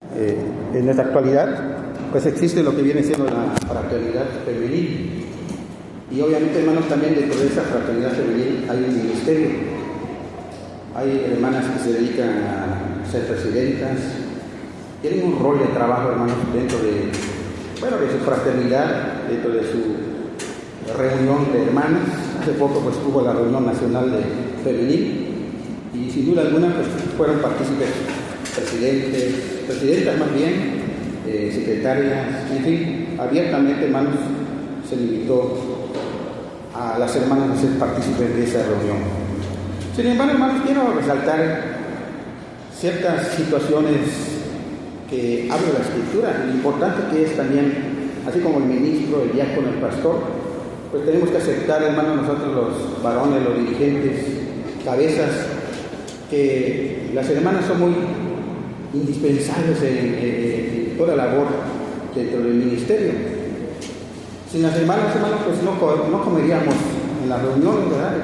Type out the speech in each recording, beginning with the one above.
En esta actualidad, pues existe lo que viene siendo la fraternidad femenil. Y obviamente, hermanos, también dentro de esa fraternidad femenil hay un ministerio. Hay hermanas que se dedican a ser presidentas, tienen un rol de trabajo, hermanos, dentro de su fraternidad, dentro de su reunión de hermanas. Hace poco pues hubo la reunión nacional de femenil y sin duda alguna pues fueron partícipes presidentas más bien, secretarias, en fin, abiertamente, hermanos, se le invitó a las hermanas a ser partícipes de esa reunión. Sin embargo, hermanos, quiero resaltar ciertas situaciones que habla la Escritura, lo importante que es también, así como el ministro, el diácono, el pastor, pues tenemos que aceptar, hermanos, nosotros los varones, los dirigentes, cabezas, que las hermanas son muy indispensables en toda labor dentro del ministerio. Sin las hermanas, pues no comeríamos en las reuniones, ¿verdad?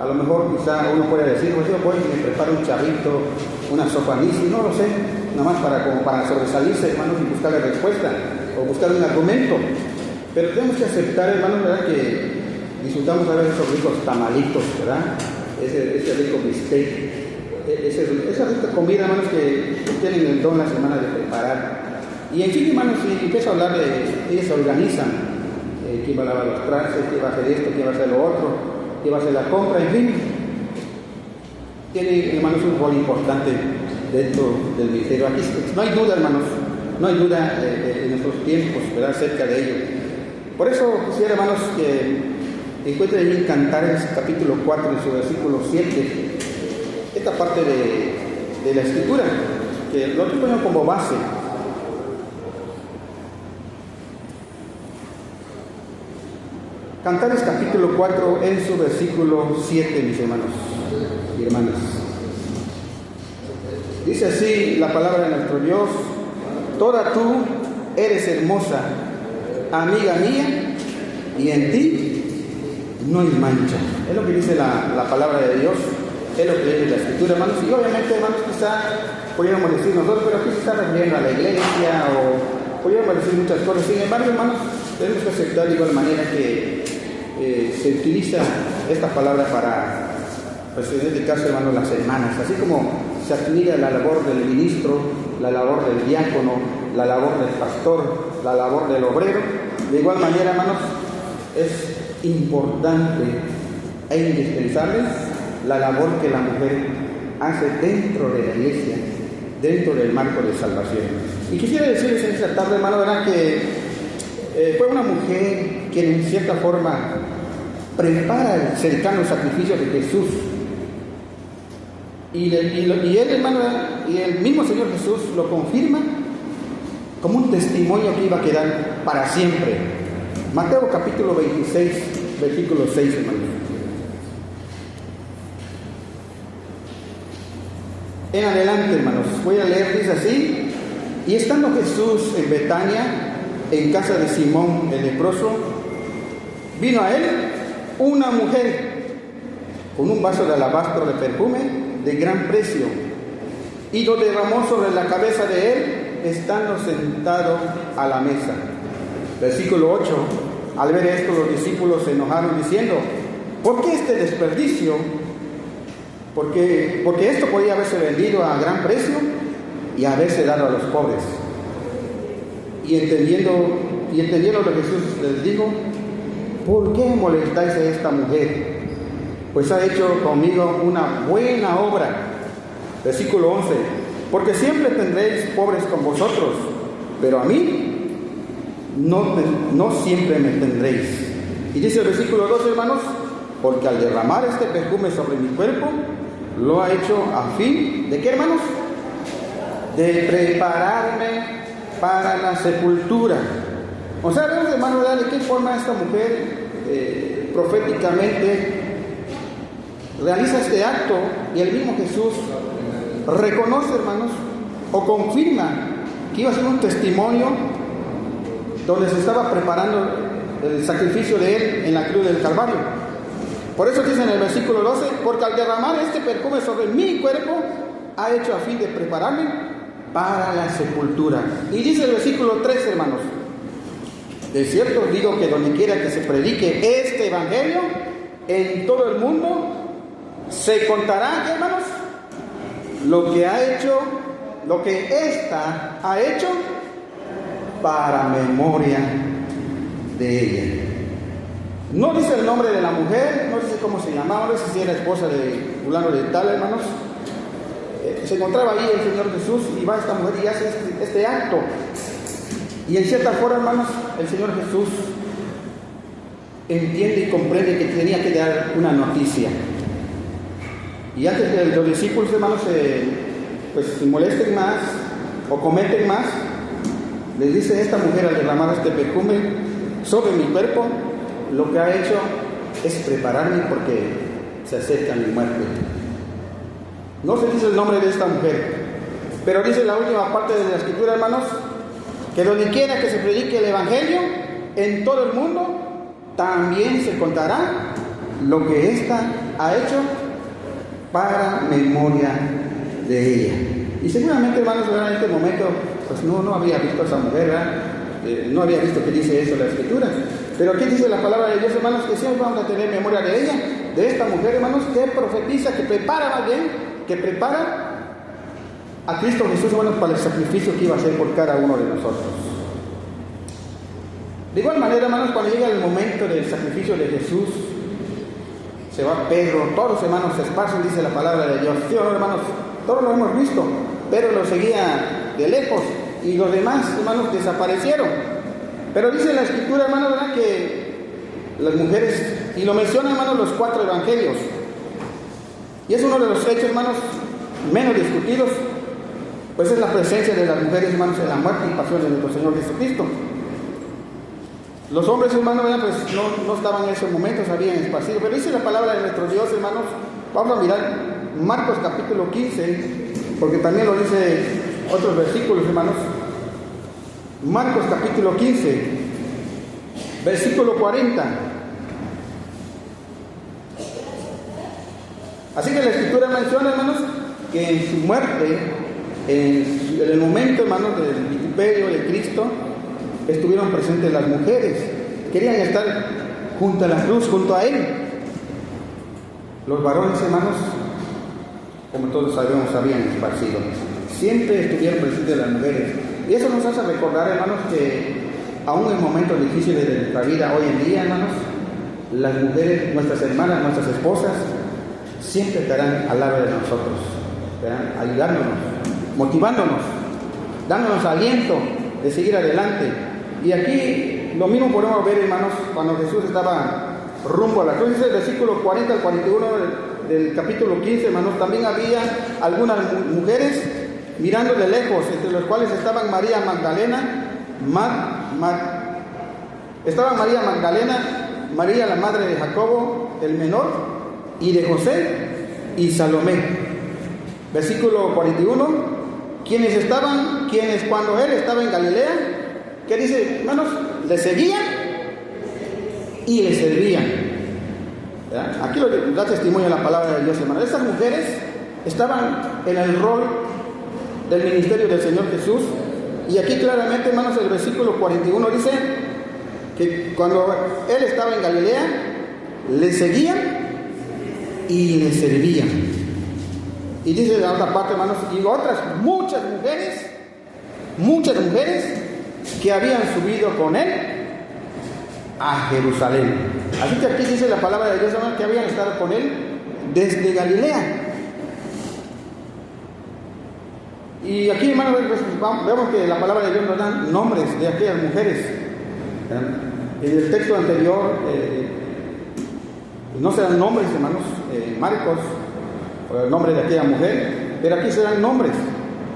A lo mejor quizá uno puede decir, pues yo voy y me preparo un charrito, una sopa nisi, no lo sé, nada más para sobresalirse, hermanos, y buscarle respuesta o buscar un argumento. Pero tenemos que aceptar, hermanos, ¿verdad?, que disfrutamos a veces esos ricos tamalitos, ¿verdad? Ese rico bistec, esa rica comida, hermanos, que tienen el don la semana de preparar. Y en fin, hermanos, si empiezo a hablar de ellas se organizan, quién va a lavar los trastes, quién va a hacer esto, quién va a hacer lo otro, quién va a hacer la compra, en fin. Tiene, hermanos, un rol importante dentro del ministerio. Aquí no hay duda, hermanos, no hay duda en nuestros tiempos, ¿verdad?, acerca de ello. Por eso quisiera, hermanos, que encuentren en Cantares capítulo 4, en su versículo 7, esta parte de la Escritura, que lo pongo como base. Cantares capítulo 4, en su versículo 7, mis hermanos y hermanas. Dice así la palabra de nuestro Dios: toda tú eres hermosa, amiga mía, y en ti no hay mancha. Es lo que dice la palabra de Dios, es lo que dice la Escritura, hermanos. Y obviamente, hermanos, quizá podríamos decir nosotros, pero aquí se está refiriendo a la iglesia, o podríamos decir muchas cosas. Sin embargo, hermanos, tenemos que aceptar de igual manera que se utiliza esta palabra para, pues en este caso, hermanos, las hermanas. Así como se admira la labor del ministro, la labor del diácono, la labor del pastor, la labor del obrero, de igual manera, hermanos, es importante e indispensable la labor que la mujer hace dentro de la iglesia, dentro del marco de salvación. Y quisiera decirles en esta tarde, hermano, ¿verdad?, que fue una mujer que en cierta forma prepara el cercano sacrificio de Jesús. Y él, hermano, y el mismo Señor Jesús lo confirma como un testimonio que iba a quedar para siempre. Mateo capítulo 26, versículo 6, hermano. En adelante, hermanos, voy a leer, dice así: y estando Jesús en Betania, en casa de Simón el leproso, vino a él una mujer con un vaso de alabastro de perfume de gran precio, y lo derramó sobre la cabeza de él, estando sentado a la mesa. Versículo 8. Al ver esto, los discípulos se enojaron diciendo: ¿por qué este desperdicio? Porque esto podía haberse vendido a gran precio y haberse dado a los pobres. Y entendiendo lo que Jesús les dijo: ¿por qué molestáis a esta mujer? Pues ha hecho conmigo una buena obra. Versículo 11. Porque siempre tendréis pobres con vosotros, pero a mí no siempre me tendréis. Y dice el versículo 12, hermanos: porque al derramar este perfume sobre mi cuerpo, lo ha hecho a fin ¿de qué, hermanos? De prepararme para la sepultura. O sea, vemos, hermano, de qué forma esta mujer proféticamente realiza este acto, y el mismo Jesús reconoce, hermanos, o confirma que iba a ser un testimonio donde se estaba preparando el sacrificio de él en la cruz del Calvario. Por eso dice en el versículo 12: porque al derramar este perfume sobre mi cuerpo, ha hecho a fin de prepararme para la sepultura. Y dice el versículo 3, hermanos: de cierto os digo que donde quiera que se predique este evangelio en todo el mundo, se contará, hermanos, lo que ha hecho, lo que ésta ha hecho, para memoria de ella. No dice el nombre de la mujer, no dice cómo se llamaba, no dice si era esposa de fulano de tal, hermanos. Se encontraba ahí el Señor Jesús y va esta mujer y hace este acto. Y en cierta forma, hermanos, el Señor Jesús entiende y comprende que tenía que dar una noticia. Y antes que los discípulos, hermanos, se molesten más o cometen más, les dice: esta mujer, al derramar este perfume sobre mi cuerpo, lo que ha hecho es prepararme porque se acerca mi muerte. No se dice el nombre de esta mujer, pero dice la última parte de la escritura, hermanos, que donde quiera que se predique el evangelio en todo el mundo, también se contará lo que ésta ha hecho para memoria de ella. Y seguramente, hermanos, en este momento pues no había visto a esa mujer, ¿verdad? No había visto que dice eso la escritura. Pero aquí dice la palabra de Dios, hermanos, que siempre vamos a tener memoria de ella, de esta mujer, hermanos, que profetiza, que prepara más bien, que prepara a Cristo Jesús, hermanos, para el sacrificio que iba a hacer por cada uno de nosotros. De igual manera, hermanos, cuando llega el momento del sacrificio de Jesús, se va Pedro, todos los hermanos se esparcen, dice la palabra de Dios. Sí, hermanos, todos lo hemos visto. Pedro lo seguía de lejos y los demás, hermanos, desaparecieron. Pero dice la escritura, hermanos, ¿verdad?, que las mujeres, y lo mencionan, hermanos, los 4 evangelios, y es uno de los hechos, hermanos, menos discutidos, pues es la presencia de las mujeres, hermanos, en la muerte y pasión de nuestro Señor Jesucristo. Los hombres, hermanos, pues no estaban en esos momentos, habían esparcido. Pero dice la palabra de nuestro Dios, hermanos. Vamos a mirar Marcos capítulo 15, porque también lo dice otros versículos, hermanos. Marcos capítulo 15, versículo 40. Así que la escritura menciona, hermanos, que en su muerte, en el momento, hermanos, del vituperio de Cristo, estuvieron presentes las mujeres. Querían estar junto a la cruz, junto a Él. Los varones, hermanos, como todos sabemos, habían esparcido. Siempre estuvieron presentes las mujeres. Y eso nos hace recordar, hermanos, que aún en momentos difíciles de nuestra vida hoy en día, hermanos, las mujeres, nuestras hermanas, nuestras esposas, siempre estarán al lado de nosotros, estarán ayudándonos, motivándonos, dándonos aliento de seguir adelante. Y aquí lo mismo podemos ver, hermanos, cuando Jesús estaba rumbo a la cruz. Dice el versículo 40 al 41 del capítulo 15, hermanos: también había algunas mujeres mirando de lejos, entre los cuales estaban María Magdalena, María la madre de Jacobo el menor y de José, y Salomé. Versículo 41: quienes cuando él estaba en Galilea, ¿qué dice, hermanos? Le seguían y le servían. ¿Verdad? Aquí lo da testimonio la palabra de Dios, hermanos. Estas mujeres estaban en el rol del ministerio del Señor Jesús. Y aquí claramente, hermanos, el versículo 41 dice que cuando él estaba en Galilea, le seguían y le servían. Y dice la otra parte, hermanos, y otras muchas mujeres que habían subido con él a Jerusalén. Así que aquí dice la palabra de Dios, hermanos, que habían estado con él desde Galilea. Y aquí, hermanos, vemos que la palabra de Dios nos da nombres de aquellas mujeres. En el texto anterior no se dan nombres, hermanos, Marcos, el nombre de aquella mujer, pero aquí se dan nombres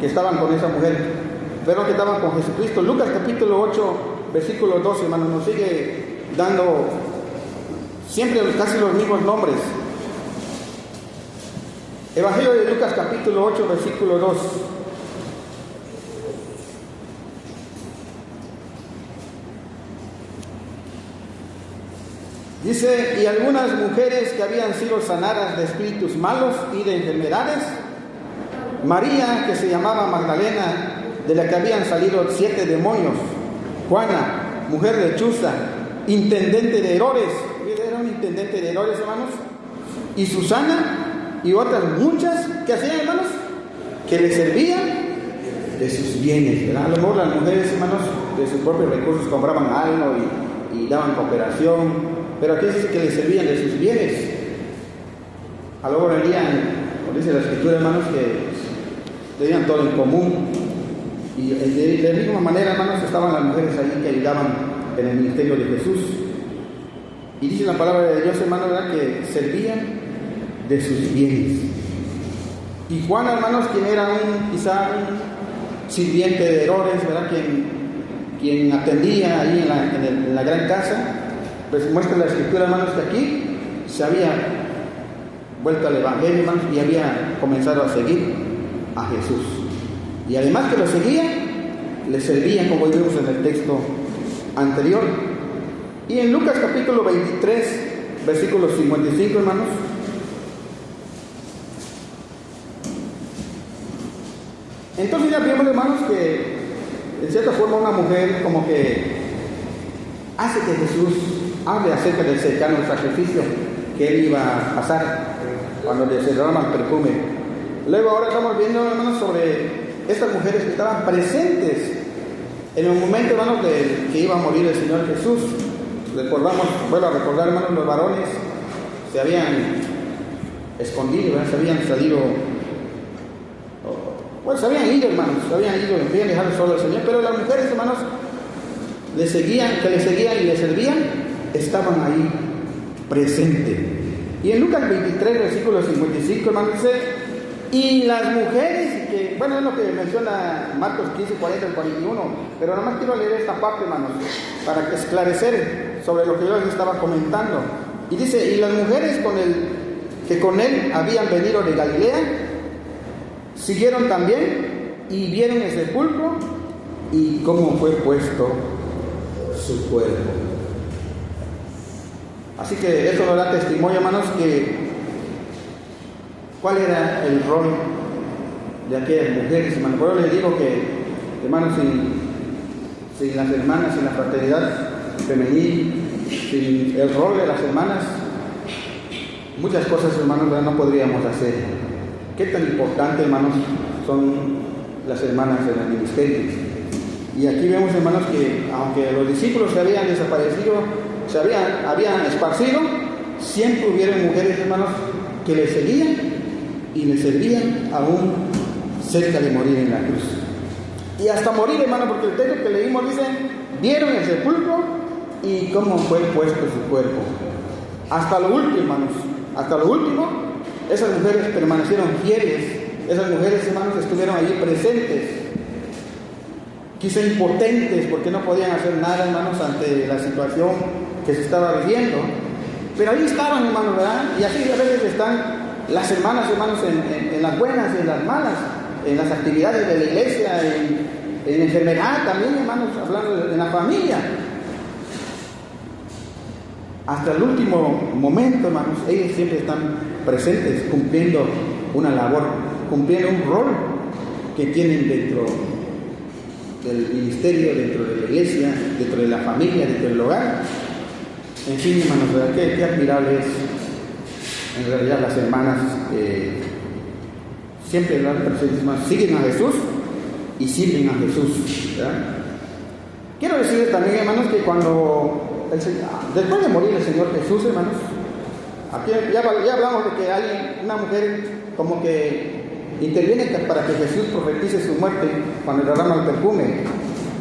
que estaban con esa mujer, pero que estaban con Jesucristo. Lucas capítulo 8, versículo 12, hermanos, nos sigue dando siempre casi los mismos nombres. Evangelio de Lucas capítulo 8, versículo 2. Dice: y algunas mujeres que habían sido sanadas de espíritus malos y de enfermedades, María, que se llamaba Magdalena, de la que habían salido 7 demonios. Juana, mujer de Chuza, intendente de Herodes, era un intendente de Herodes, hermanos. Y Susana y otras muchas que hacían, hermanos, que le servían de sus bienes, ¿verdad? A lo mejor las mujeres, hermanos, de sus propios recursos compraban algo y daban cooperación, pero aquí dice que le servían de sus bienes. A lo mejor vendían, como dice la Escritura, hermanos, que tenían todo en común. Y de la misma manera, hermanos, estaban las mujeres ahí que ayudaban en el ministerio de Jesús. Y dice la palabra de Dios, hermanos, ¿verdad?, que servían de sus bienes. Y Juan, hermanos, quien era quizá un sirviente de Herodes, ¿verdad?, quien atendía ahí en la gran casa, pues muestra la Escritura, hermanos, que aquí se había vuelto al Evangelio, hermanos, y había comenzado a seguir a Jesús. Y además que lo seguían, le servían, como vimos en el texto anterior. Y en Lucas capítulo 23, versículo 55, hermanos, entonces ya vemos, hermanos, que en cierta forma una mujer como que hace que Jesús hable acerca del cercano sacrificio que él iba a pasar cuando le derrama el perfume. Luego ahora estamos viendo, hermanos, sobre estas mujeres que estaban presentes en el momento, hermanos, que iba a morir el Señor Jesús. Recordamos, vuelvo a recordar, hermanos, los varones se habían escondido, ¿verdad? Se habían salido, bueno, se habían ido, hermanos, habían dejado solo al Señor, pero las mujeres, hermanos, que le seguían y le servían, estaban ahí presentes. Y en Lucas 23, versículo 55, hermanos, dice: y las mujeres, que, bueno, es lo que menciona Marcos 15, 40 al 41, pero nada más quiero leer esta parte, hermanos, para esclarecer sobre lo que yo les estaba comentando. Y dice: y las mujeres que con él habían venido de Galilea, siguieron también y vieron el sepulcro y cómo fue puesto su cuerpo. Así que esto nos da testimonio, hermanos, que cuál era el rol de aquellas mujeres, hermanos. Por eso les digo que, hermanos, sin las hermanas, sin la fraternidad femenil, sin el rol de las hermanas, muchas cosas, hermanos, no podríamos hacer. Qué tan importante, hermanos, son las hermanas en el ministerio. Y aquí vemos, hermanos, que aunque los discípulos se habían desaparecido, se habían esparcido, siempre hubieron mujeres, hermanos, que le seguían y le servían aún cerca de morir en la cruz. Y hasta morir, hermanos, porque el texto que leímos dice: vieron el sepulcro y cómo fue puesto su cuerpo. Hasta lo último, hermanos, hasta lo último, esas mujeres permanecieron fieles. Esas mujeres, hermanos, estuvieron allí presentes, quizá impotentes porque no podían hacer nada, hermanos, ante la situación que se estaba viviendo, pero ahí estaban, hermanos, ¿verdad? Y así a veces están las hermanas, hermanos, en las buenas y en las malas, en las actividades de la iglesia, en enfermedad también, hermanos, hablando en la familia. Hasta el último momento, hermanos, ellos siempre están presentes, cumpliendo una labor, cumpliendo un rol que tienen dentro del ministerio, dentro de la iglesia, dentro de la familia, dentro del hogar. En fin, hermanos, ¿verdad? Qué admirable es en realidad las hermanas siempre, ¿verdad?, presentes, siguen a Jesús y sirven a Jesús, ¿verdad? Quiero decirles también, hermanos, que cuando después de morir el Señor Jesús, hermanos, aquí ya hablamos de que una mujer como que interviene para que Jesús profetice su muerte cuando derrama el perfume.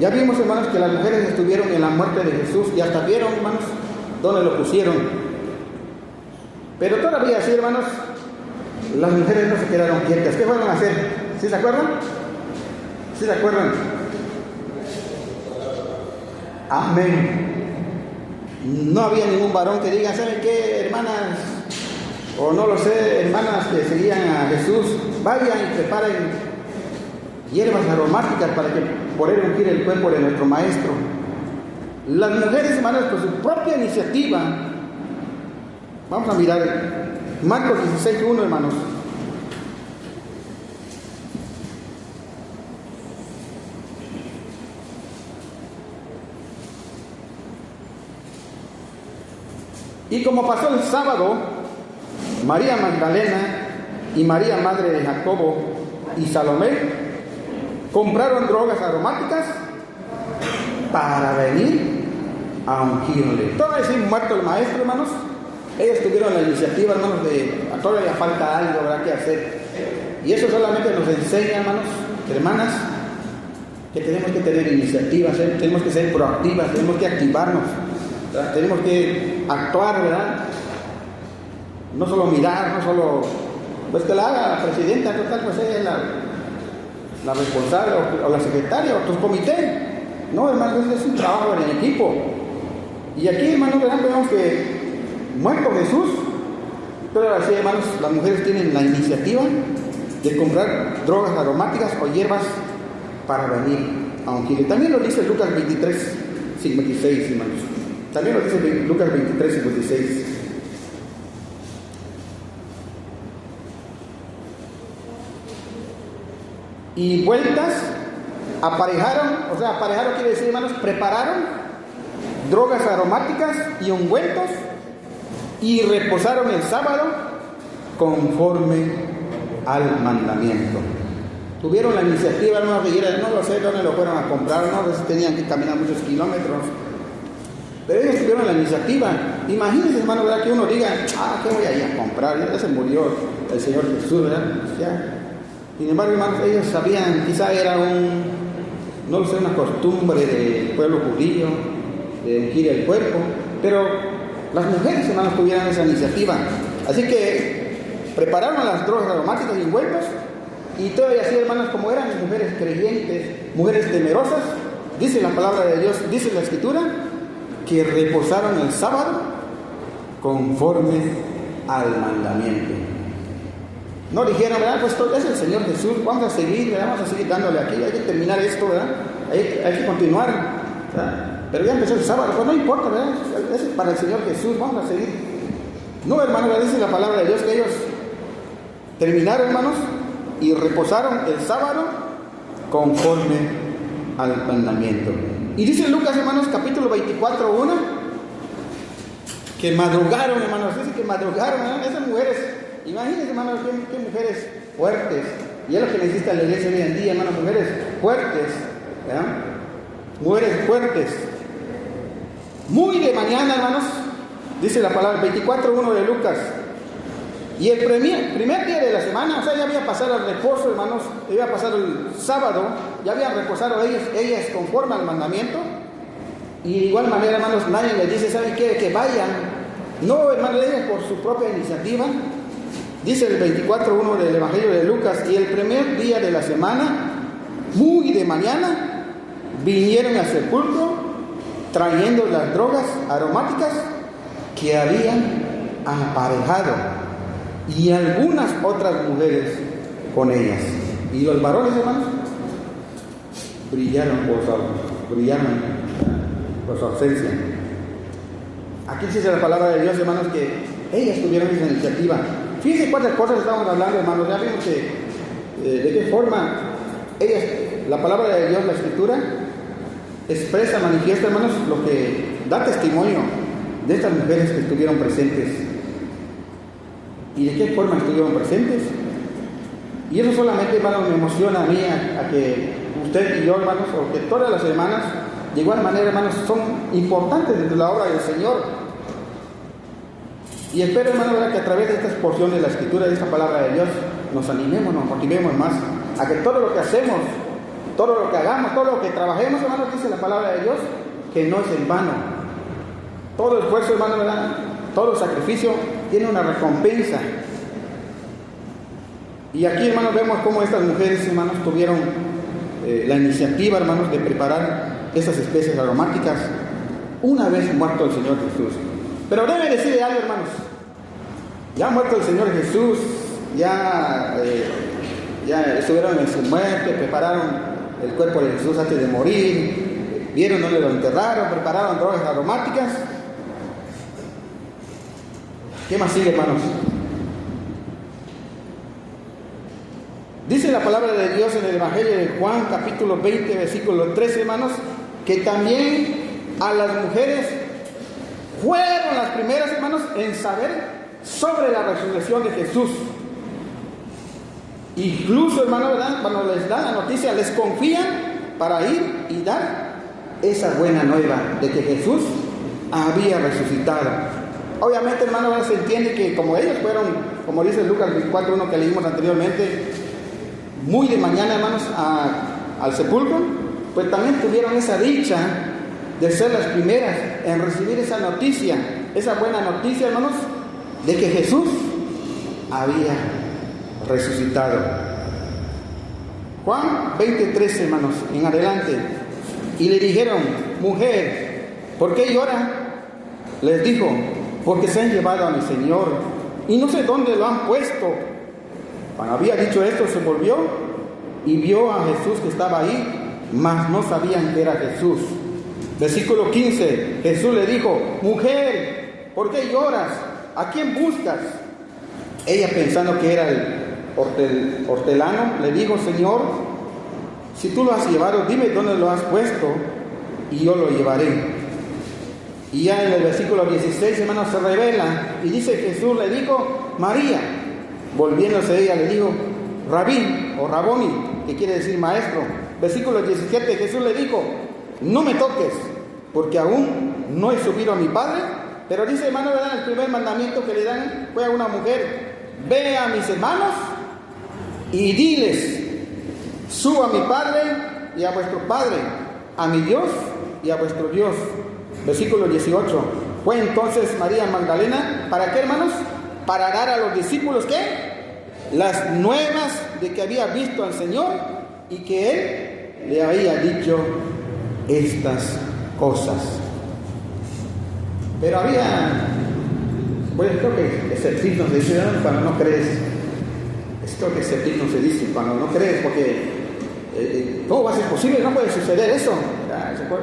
Ya vimos, hermanos, que las mujeres estuvieron en la muerte de Jesús y hasta vieron, hermanos, dónde lo pusieron. Pero todavía así, hermanos, las mujeres no se quedaron quietas. ¿Qué fueron a hacer? ¿Sí se acuerdan? ¿Sí se acuerdan? Amén. No había ningún varón que diga: ¿saben qué, hermanas? O no lo sé, hermanas que seguían a Jesús, vayan y preparen hierbas aromáticas para que poder ungir el cuerpo de nuestro maestro. Las mujeres, hermanas, por su propia iniciativa. Vamos a mirar Marcos 16:1, hermanos. Y como pasó el sábado, María Magdalena y María, madre de Jacobo, y Salomé compraron drogas aromáticas para venir a ungirle. Todavía sin muerto el maestro, hermanos, ellos tuvieron la iniciativa, hermanos, de a todavía falta algo, ¿verdad?, que hacer. Y eso solamente nos enseña, hermanos, hermanas, que tenemos que tener iniciativas, tenemos que ser proactivas, tenemos que activarnos, ¿verdad? Tenemos que actuar, ¿verdad? No solo mirar, no solo, pues que la haga la presidenta, total, pues ella es la responsable, o la secretaria, o tu comité. No, hermanos, es un trabajo en equipo. Y aquí, hermanos, vemos que muerto Jesús, pero ahora sí, hermanos, las mujeres tienen la iniciativa de comprar drogas aromáticas o hierbas para venir a ungir. También lo dice Lucas 23, 56, hermanos. También lo dice Lucas 23, 56. Y vueltas, aparejaron quiere decir, hermanos, prepararon drogas aromáticas y ungüentos y reposaron el sábado conforme al mandamiento. Tuvieron la iniciativa, hermanos, de ir, no lo sé dónde lo fueron a comprar, no sé si tenían que caminar muchos kilómetros, pero ellos tuvieron la iniciativa. Imagínense, hermano, ¿verdad?, que uno diga, ¿qué voy a ir a comprar? Ya se murió el Señor Jesús, ¿verdad? Pues ya. Sin embargo, hermanos, ellos sabían, quizá era no lo sé, una costumbre del pueblo judío de ungir el cuerpo, pero las mujeres, hermanos, tuvieron esa iniciativa. Así que prepararon las drogas aromáticas y ungüentos, y todavía así, hermanos, como eran mujeres creyentes, mujeres temerosas, dice la palabra de Dios, dice la Escritura, que reposaron el sábado conforme al mandamiento. No dijeron, ¿verdad?, pues es el Señor Jesús, vamos a seguir, ¿verdad?, vamos a seguir dándole aquí, hay que terminar esto, ¿verdad?, hay que continuar, ¿verdad? Pero ya empezó el sábado, pues no importa, ¿verdad?, es para el Señor Jesús, vamos a seguir. No, hermanos, dice la palabra de Dios que ellos terminaron, hermanos, y reposaron el sábado conforme al mandamiento. Y dice Lucas, hermanos, capítulo 24, 1, que madrugaron, hermanos, dice que madrugaron, ¿verdad? Esas mujeres, imagínense, hermanos, qué mujeres fuertes, y es lo que necesita la iglesia hoy en día, hermanos, mujeres fuertes, ¿verdad? Mujeres fuertes. Muy de mañana, hermanos, dice la palabra, 24:1 de Lucas. Y el primer día de la semana, o sea, ya había pasado el reposo, hermanos, ya había pasado el sábado, ya habían reposado ellas conforme al mandamiento. Y de igual manera, hermanos, nadie les dice, ¿saben qué?, que vayan. No, hermanos, ellas por su propia iniciativa. Dice el 24:1 del Evangelio de Lucas, y el primer día de la semana, muy de mañana, vinieron al sepulcro trayendo las drogas aromáticas que habían aparejado, y algunas otras mujeres con ellas. Y los varones, hermanos, brillaron por su ausencia. Aquí dice la palabra de Dios, hermanos, que ellas tuvieron esa iniciativa. Fíjense cuántas cosas estamos hablando, hermanos. Ya vimos que de qué forma ellas, la palabra de Dios, la Escritura, expresa, manifiesta, hermanos, lo que da testimonio de estas mujeres que estuvieron presentes. ¿Y de qué forma estuvieron presentes? Y eso solamente, hermanos, me emociona a mí, a que usted y yo, hermanos, o que todas las hermanas, de igual manera, hermanos, son importantes dentro de la obra del Señor. Y espero, hermanos, que a través de estas porciones de la Escritura, de esta palabra de Dios, nos animemos, nos motivemos más a que todo lo que hacemos, todo lo que hagamos, todo lo que trabajemos, hermanos, dice la palabra de Dios, que no es en vano. Todo esfuerzo, hermanos, ¿verdad?, todo sacrificio tiene una recompensa. Y aquí, hermanos, vemos cómo estas mujeres, hermanos, tuvieron la iniciativa, hermanos, de preparar esas especies aromáticas una vez muerto el Señor Jesús. Pero debe decirle algo, hermanos. Ya muerto el Señor Jesús, ya estuvieron en su muerte, prepararon el cuerpo de Jesús antes de morir, vieron dónde lo enterraron, prepararon drogas aromáticas. ¿Qué más sigue, hermanos? Dice la palabra de Dios en el Evangelio de Juan, capítulo 20, versículo 13, hermanos, que también a las mujeres fueron las primeras, hermanos, en saber sobre la resurrección de Jesús. Incluso, hermano, ¿verdad?, cuando les dan la noticia, les confían para ir y dar esa buena nueva de que Jesús había resucitado. Obviamente, hermano, se entiende que como ellos fueron, como dice Lucas 24:1 que leímos anteriormente, muy de mañana, hermanos, al sepulcro, pues también tuvieron esa dicha de ser las primeras en recibir esa noticia, esa buena noticia, hermanos, de que Jesús había resucitado. Juan 20:13, hermanos, en adelante. Y le dijeron: mujer, ¿por qué llora? Les dijo: porque se han llevado a mi Señor y no sé dónde lo han puesto. Cuando había dicho esto, se volvió y vio a Jesús que estaba ahí, mas no sabían que era Jesús. Versículo 15, Jesús le dijo: mujer, ¿por qué lloras? ¿A quién buscas? Ella, pensando que era el hortelano, le dijo: Señor, si tú lo has llevado, dime dónde lo has puesto y yo lo llevaré. Y ya en el versículo 16, hermanos, se revela y dice: Jesús le dijo: María. Volviéndose ella le dijo: Rabí o Raboni, que quiere decir maestro. Versículo 17, Jesús le dijo: no me toques, porque aún no he subido a mi Padre. Pero dice, hermano, ¿verdad?, el primer mandamiento que le dan fue a una mujer: ve a mis hermanos y diles: subo a mi Padre y a vuestro Padre, a mi Dios y a vuestro Dios. Versículo 18, fue entonces María Magdalena, ¿para qué, hermanos? Para dar a los discípulos, ¿qué? Las nuevas de que había visto al Señor y que Él le había dicho estas cosas. Pero había, bueno, creo que escepticismo se dice, ¿no?, cuando no crees. Esto que escepticismo se dice cuando no crees, porque ¿cómo va a ser posible? No puede suceder eso.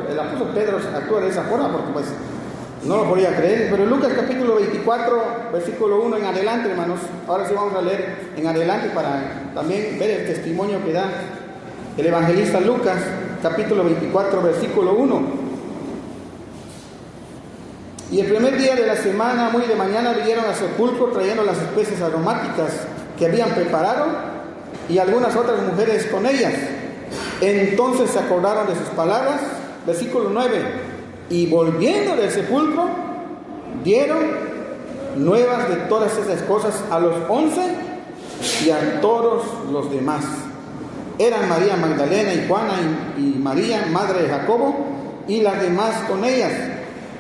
El apóstol Pedro actúa de esa forma porque pues no lo podía creer. Pero en Lucas capítulo 24, versículo 1 en adelante, hermanos, ahora sí vamos a leer en adelante para también ver el testimonio que da el evangelista Lucas, capítulo 24, versículo 1. Y el primer día de la semana, muy de mañana, vinieron al sepulcro trayendo las especies aromáticas que habían preparado y algunas otras mujeres con ellas. Entonces se acordaron de sus palabras. Versículo 9. Y volviendo del sepulcro, dieron nuevas de todas esas cosas a los 11 y a todos los demás. Eran María Magdalena y Juana y María, madre de Jacobo, y las demás con ellas,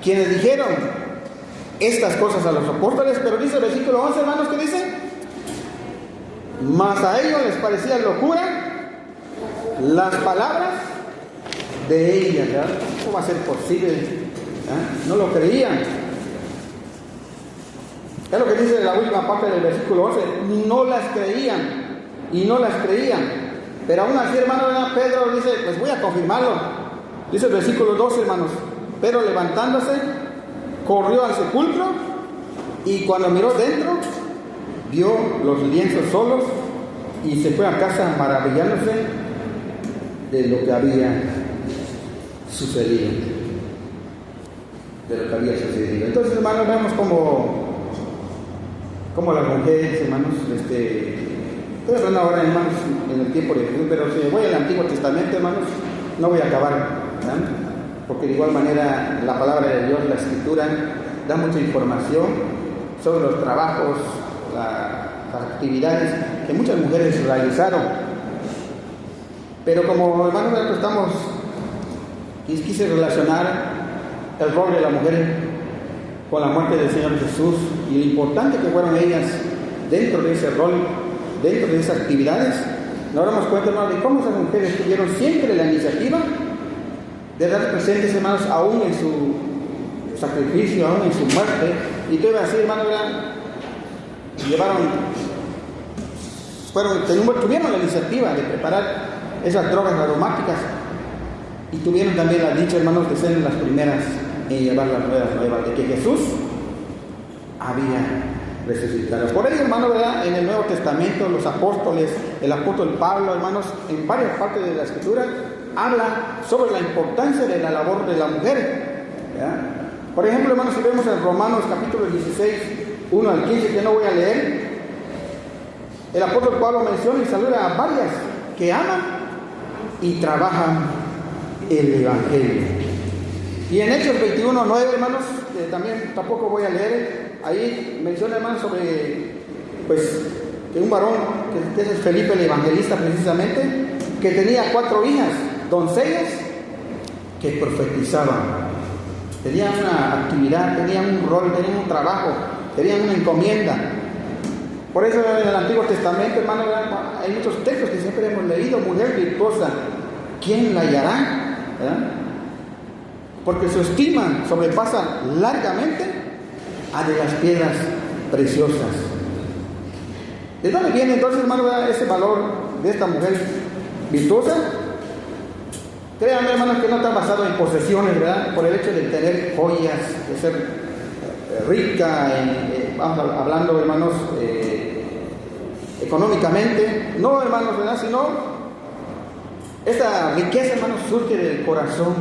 quienes dijeron estas cosas a los apóstoles. Pero dice el versículo 11, hermanos, ¿qué dice? Mas a ellos les parecía locura las palabras de ella, ¿verdad? ¿Cómo va a ser posible? ¿Eh? No lo creían. Es lo que dice la última parte del versículo 11. No las creían y no las creían. Pero aún así, hermano, Pedro dice: pues voy a confirmarlo. Dice el versículo 12, hermanos: Pedro, levantándose, corrió al sepulcro y cuando miró dentro, vio los lienzos solos y se fue a casa maravillándose de lo que había sucedido. Entonces, hermanos, vemos como las mujeres, hermanos, estoy hablando ahora, hermanos, en el tiempo de Jesús, pero si voy al Antiguo Testamento, hermanos, no voy a acabar, ¿verdad? Porque de igual manera la palabra de Dios, la Escritura, da mucha información sobre los trabajos, las actividades que muchas mujeres realizaron. Pero como, hermanos, quise relacionar el rol de la mujer con la muerte del Señor Jesús y lo importante que fueron ellas dentro de ese rol, dentro de esas actividades. Nos damos cuenta, hermanos, de cómo esas mujeres tuvieron siempre la iniciativa de dar presentes, hermanos, aún en su sacrificio, aún en su muerte. Y te iba a decir, hermano, tuvieron la iniciativa de preparar esas drogas aromáticas y tuvieron también la dicha, hermanos, de ser las primeras en llevar las nuevas de que Jesús había resucitado. Por ello, hermano, ¿verdad?, en el Nuevo Testamento los apóstoles, el apóstol Pablo, hermanos, en varias partes de la Escritura habla sobre la importancia de la labor de la mujer, ¿verdad? Por ejemplo, hermanos, si vemos en Romanos capítulo 16, 1 al 15, que no voy a leer, el apóstol Pablo menciona y saluda a varias que aman y trabajan el Evangelio. Y en Hechos 21, 9, hermanos, que también tampoco voy a leer, ahí menciona, hermanos, sobre, pues, que un varón, que es Felipe el Evangelista precisamente, que tenía 4 hijas, doncellas, que profetizaban. Tenían una actividad, tenían un rol, tenían un trabajo, tenían una encomienda. Por eso en el Antiguo Testamento, hermano, hay muchos textos que siempre hemos leído: mujer virtuosa, ¿quién la hallará? ¿Verdad? Porque su estima sobrepasa largamente a de las piedras preciosas. ¿De dónde viene entonces, hermano, ese valor de esta mujer virtuosa? Créanme, hermanos, que no está basado en posesiones, ¿verdad? Por el hecho de tener joyas, de ser rica, vamos hablando, hermanos, económicamente. No, hermanos, ¿verdad? Sino esta riqueza, hermanos, surge del corazón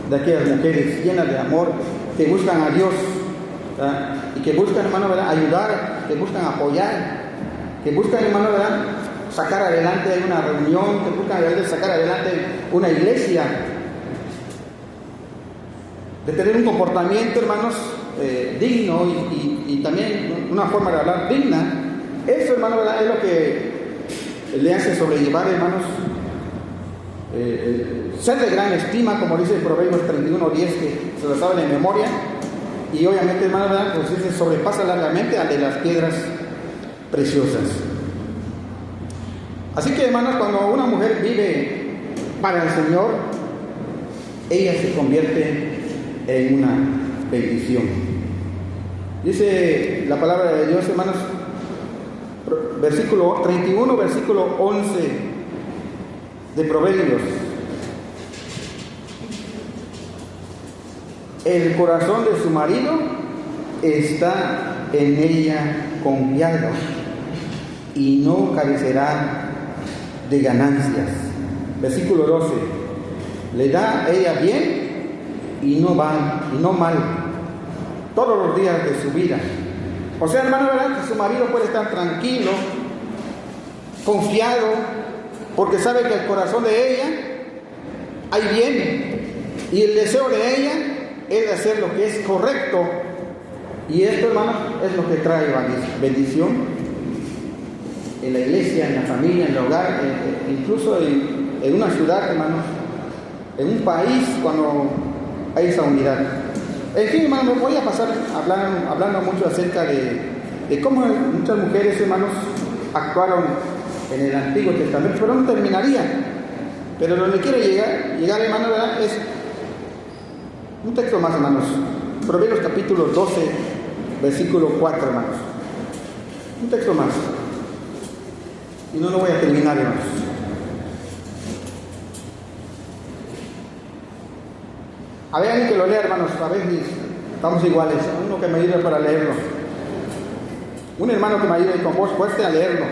de aquellas mujeres llenas de amor, que buscan a Dios, ¿verdad? Y que buscan, hermano, ¿verdad?, ayudar, que buscan apoyar, que buscan, hermano, ¿verdad?, sacar adelante una reunión, que buscan sacar adelante una iglesia, de tener un comportamiento, hermanos, digno y también una forma de hablar digna. Eso, hermano, ¿verdad?, es lo que le hace sobrellevar, hermanos, ser de gran estima, como dice Proverbios 31:10, que se lo saben en memoria. Y obviamente, hermano, ¿verdad?, pues se sobrepasa largamente al de las piedras preciosas. Así que, hermanos, cuando una mujer vive para el Señor, ella se convierte en una bendición. Dice la palabra de Dios, hermanos, versículo 31, versículo 11 de Proverbios: el corazón de su marido está en ella confiado y no carecerá de ganancias. Versículo 12: le da a ella bien y no mal todos los días de su vida. O sea, hermano, ¿verdad?, que su marido puede estar tranquilo, confiado, porque sabe que el corazón de ella hay bien, y el deseo de ella es de hacer lo que es correcto. Y esto, hermano, es lo que trae bendición en la iglesia, en la familia, en el hogar, incluso en una ciudad, hermanos, en un país, cuando hay esa unidad. En fin, hermanos, voy a pasar hablando mucho acerca de cómo muchas mujeres, hermanos, actuaron en el Antiguo Testamento, pero no terminaría. Pero donde quiero llegar, hermano, ¿verdad?, es un texto más, hermanos. Proverbios capítulo 12, versículo 4, hermanos. Un texto más. Y no lo voy a terminar, hermanos. A ver, alguien que lo lea, hermanos. A ver si estamos iguales. Uno que me ayude para leerlo. Un hermano que me ayude con voz fuerte a leerlo.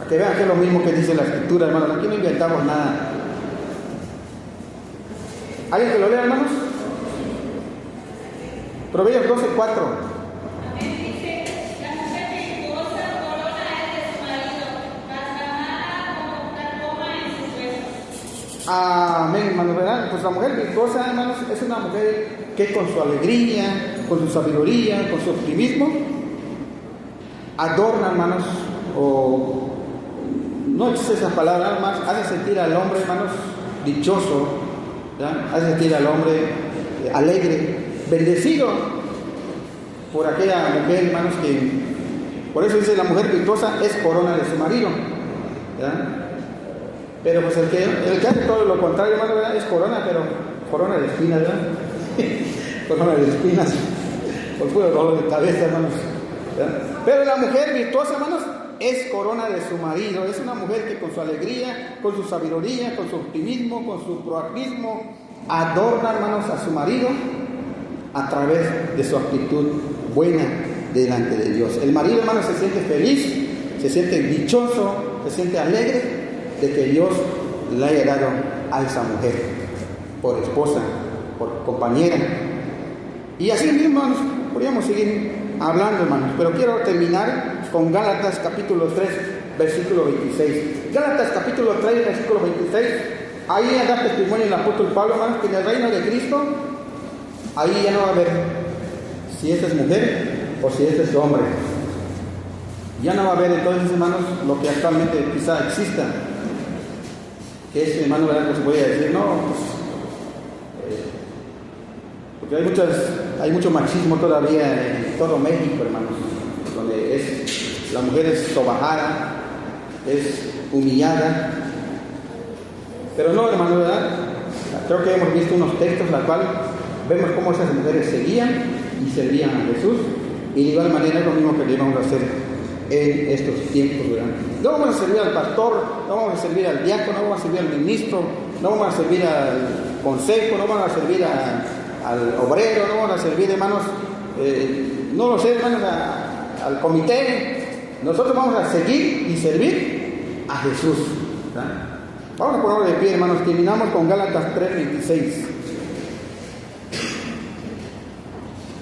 A que vean que es lo mismo que dice la Escritura, hermanos. Aquí no inventamos nada. ¿Alguien que lo lea, hermanos? Proverbios 12, 4. Amén, hermanos, ¿verdad? Pues la mujer virtuosa, hermanos, es una mujer que con su alegría, con su sabiduría, con su optimismo, adorna, hermanos, o no existe esa palabra, más hace sentir al hombre, hermanos, dichoso, ¿verdad? Hace sentir al hombre alegre, bendecido por aquella mujer, hermanos, que por eso dice: la mujer virtuosa es corona de su marido, ¿verdad? Pero pues el que hace todo lo contrario, hermano, ¿verdad?, es corona, pero corona de espinas, ¿verdad? Corona de espinas, por puro dolor de cabeza, hermanos, ¿verdad? Pero la mujer virtuosa, hermanos, es corona de su marido. Es una mujer que con su alegría, con su sabiduría, con su optimismo, con su proactivismo, adorna, hermanos, a su marido a través de su actitud buena delante de Dios. El marido, hermanos, se siente feliz, se siente dichoso, se siente alegre de que Dios le haya dado a esa mujer por esposa. por compañera. Y así mismo, hermanos, podríamos seguir hablando, hermanos, pero quiero terminar con Gálatas capítulo 3, versículo 26. Gálatas capítulo 3, versículo 26. Ahí da testimonio el apóstol Pablo, hermanos, que en el reino de Cristo, ahí ya no va a haber si esta es mujer o si este es hombre. Ya no va a haber entonces, hermanos, lo que actualmente quizá exista. Que es, hermano, ¿verdad? Pues voy a decir, no, pues, porque hay mucho machismo todavía en todo México, hermanos, donde la mujer es sobajada, es humillada. Pero no, hermano, ¿verdad? Creo que hemos visto unos textos en los cuales vemos cómo esas mujeres seguían y servían a Jesús, y de igual manera es lo mismo que le vamos a hacer en estos tiempos, ¿verdad? No vamos a servir al pastor, no vamos a servir al diácono, no vamos a servir al ministro, no vamos a servir al consejo, no vamos a servir al obrero, no vamos a servir, hermanos, no lo sé, hermanos, al comité. Nosotros vamos a seguir y servir a Jesús, ¿verdad? Vamos a ponerlo de pie, hermanos. Terminamos con Gálatas 3:26.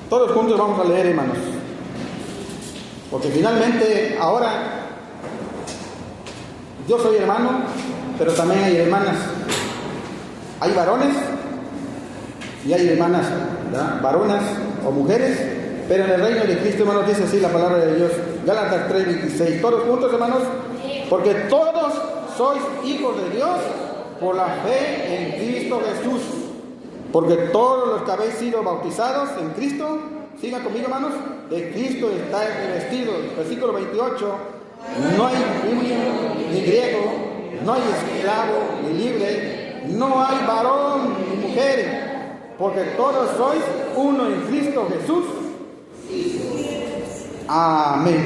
Todos juntos vamos a leer, hermanos, porque finalmente ahora yo soy hermano, pero también hay hermanas. Hay varones y hay hermanas, ¿verdad? Varonas o mujeres, pero en el reino de Cristo, hermanos, dice así la palabra de Dios. Gálatas 3:26. Todos juntos, hermanos, porque todos sois hijos de Dios por la fe en Cristo Jesús. Porque todos los que habéis sido bautizados en Cristo, sigan conmigo, hermanos, de Cristo está revestido. Versículo 28. No hay judío ni griego, no hay esclavo ni libre, no hay varón ni mujer, porque todos sois uno en Cristo Jesús. Amén.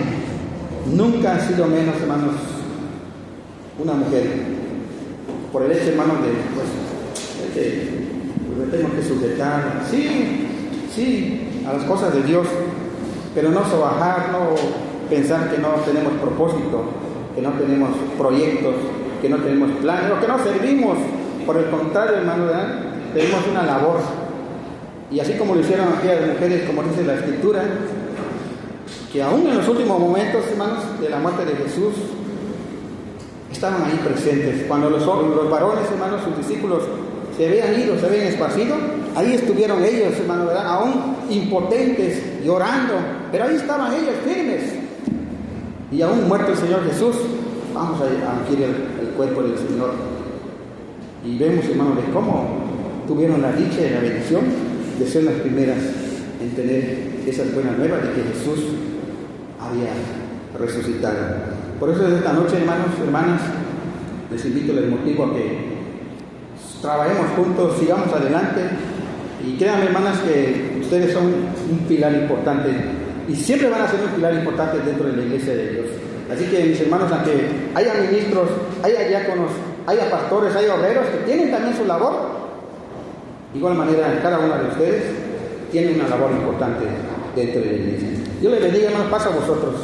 Nunca ha sido menos, hermanos, una mujer, por el hecho, hermanos, de tenemos que sujetar, sí, a las cosas de Dios, pero no sobajar, no pensar que no tenemos propósito, que no tenemos proyectos, que no tenemos planes, o que no servimos. Por el contrario, hermano, ¿verdad? Tenemos una labor. Y así como lo hicieron aquellas mujeres, como dice la Escritura, que aún en los últimos momentos, hermanos, de la muerte de Jesús, estaban ahí presentes. Cuando los varones, hermanos, sus discípulos, se habían ido, se habían esparcido, ahí estuvieron ellos, hermanos, ¿verdad? Aún impotentes, llorando, pero ahí estaban ellos firmes. Y aún muerto el Señor Jesús, vamos a adquirir el cuerpo del Señor. Y vemos, hermanos, de cómo tuvieron la dicha y la bendición de ser las primeras en tener esas buenas nuevas de que Jesús había resucitado. Por eso, desde esta noche, hermanos, hermanas, les invito, les motivo a que trabajemos juntos, sigamos adelante. Y créanme, hermanas, que ustedes son un pilar importante y siempre van a ser un pilar importante dentro de la iglesia de Dios. Así que, mis hermanos, aunque haya ministros, haya diáconos, haya pastores, haya obreros que tienen también su labor, de igual manera cada uno de ustedes tiene una labor importante dentro de la iglesia. Dios les bendiga, hermanos. Paz a vosotros.